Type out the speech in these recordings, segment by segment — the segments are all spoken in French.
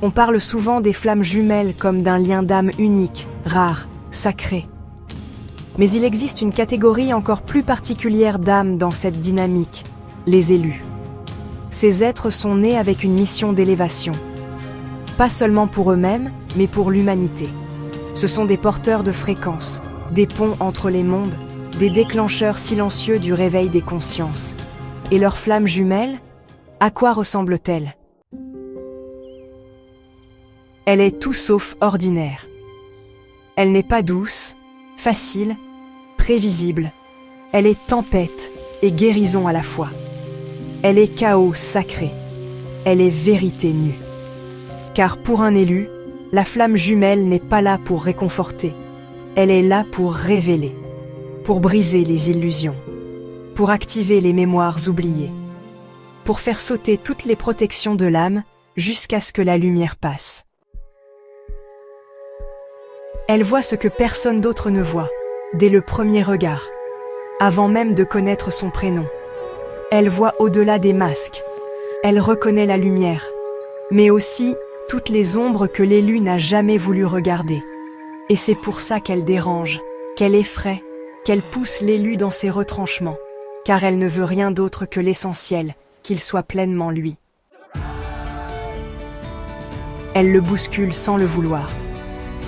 On parle souvent des flammes jumelles comme d'un lien d'âme unique, rare, sacré. Mais il existe une catégorie encore plus particulière d'âmes dans cette dynamique, les élus. Ces êtres sont nés avec une mission d'élévation. Pas seulement pour eux-mêmes, mais pour l'humanité. Ce sont des porteurs de fréquences, des ponts entre les mondes, des déclencheurs silencieux du réveil des consciences. Et leur flamme jumelle, à quoi ressemble-t-elle? Elle est tout sauf ordinaire. Elle n'est pas douce, facile, prévisible. Elle est tempête et guérison à la fois. Elle est chaos sacré. Elle est vérité nue. Car pour un élu, la flamme jumelle n'est pas là pour réconforter. Elle est là pour révéler, pour briser les illusions, pour activer les mémoires oubliées, pour faire sauter toutes les protections de l'âme jusqu'à ce que la lumière passe. Elle voit ce que personne d'autre ne voit, dès le premier regard, avant même de connaître son prénom. Elle voit au-delà des masques. Elle reconnaît la lumière, mais aussi toutes les ombres que l'élu n'a jamais voulu regarder. Et c'est pour ça qu'elle dérange, qu'elle effraie, qu'elle pousse l'élu dans ses retranchements, car elle ne veut rien d'autre que l'essentiel, qu'il soit pleinement lui. Elle le bouscule sans le vouloir.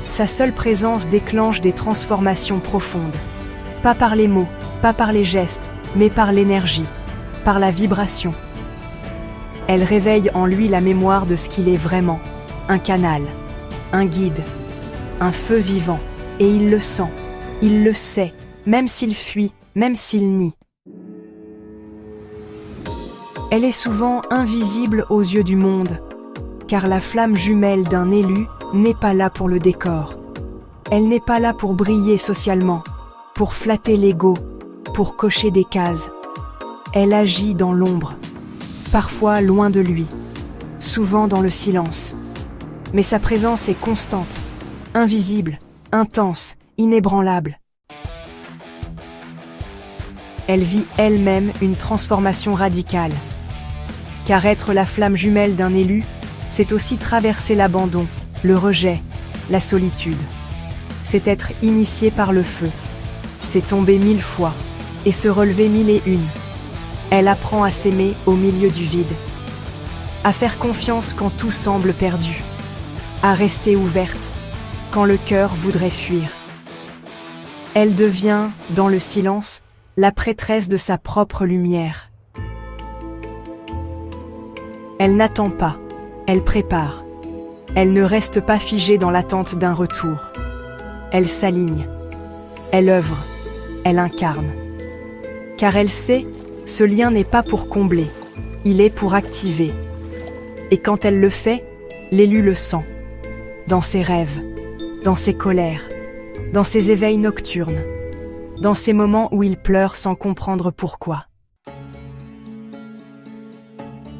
Sa seule présence déclenche des transformations profondes. Pas par les mots, pas par les gestes, mais par l'énergie, par la vibration. Elle réveille en lui la mémoire de ce qu'il est vraiment, un canal, un guide, un feu vivant, et il le sent, il le sait, même s'il fuit, même s'il nie. Elle est souvent invisible aux yeux du monde, car la flamme jumelle d'un élu n'est pas là pour le décor. Elle n'est pas là pour briller socialement, pour flatter l'ego, pour cocher des cases. Elle agit dans l'ombre, parfois loin de lui, souvent dans le silence. Mais sa présence est constante, invisible, intense, inébranlable. Elle vit elle-même une transformation radicale. Car être la flamme jumelle d'un élu, c'est aussi traverser l'abandon, le rejet, la solitude. C'est être initié par le feu. C'est tomber 1000 fois et se relever 1001. Elle apprend à s'aimer au milieu du vide, à faire confiance quand tout semble perdu, à rester ouverte quand le cœur voudrait fuir. Elle devient, dans le silence, la prêtresse de sa propre lumière. Elle n'attend pas, elle prépare. Elle ne reste pas figée dans l'attente d'un retour. Elle s'aligne, elle œuvre, elle incarne. Car elle sait, ce lien n'est pas pour combler, il est pour activer. Et quand elle le fait, l'élu le sent. Dans ses rêves, dans ses colères, dans ses éveils nocturnes, dans ces moments où il pleure sans comprendre pourquoi.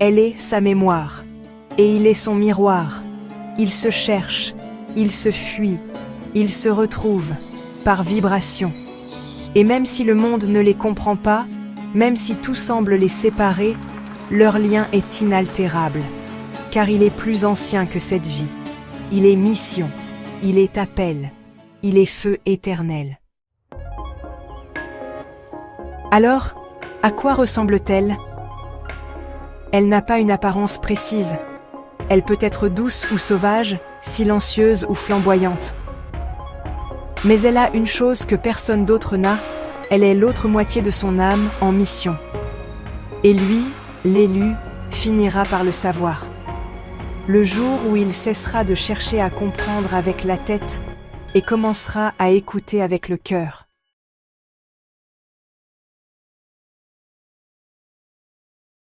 Elle est sa mémoire, et il est son miroir. Il se cherche, il se fuit, il se retrouve, par vibration. Et même si le monde ne les comprend pas, même si tout semble les séparer, leur lien est inaltérable, car il est plus ancien que cette vie. Il est mission, il est appel, il est feu éternel. Alors, à quoi ressemble-t-elle? Elle n'a pas une apparence précise. Elle peut être douce ou sauvage, silencieuse ou flamboyante. Mais elle a une chose que personne d'autre n'a, elle est l'autre moitié de son âme en mission. Et lui, l'élu, finira par le savoir. Le jour où il cessera de chercher à comprendre avec la tête et commencera à écouter avec le cœur.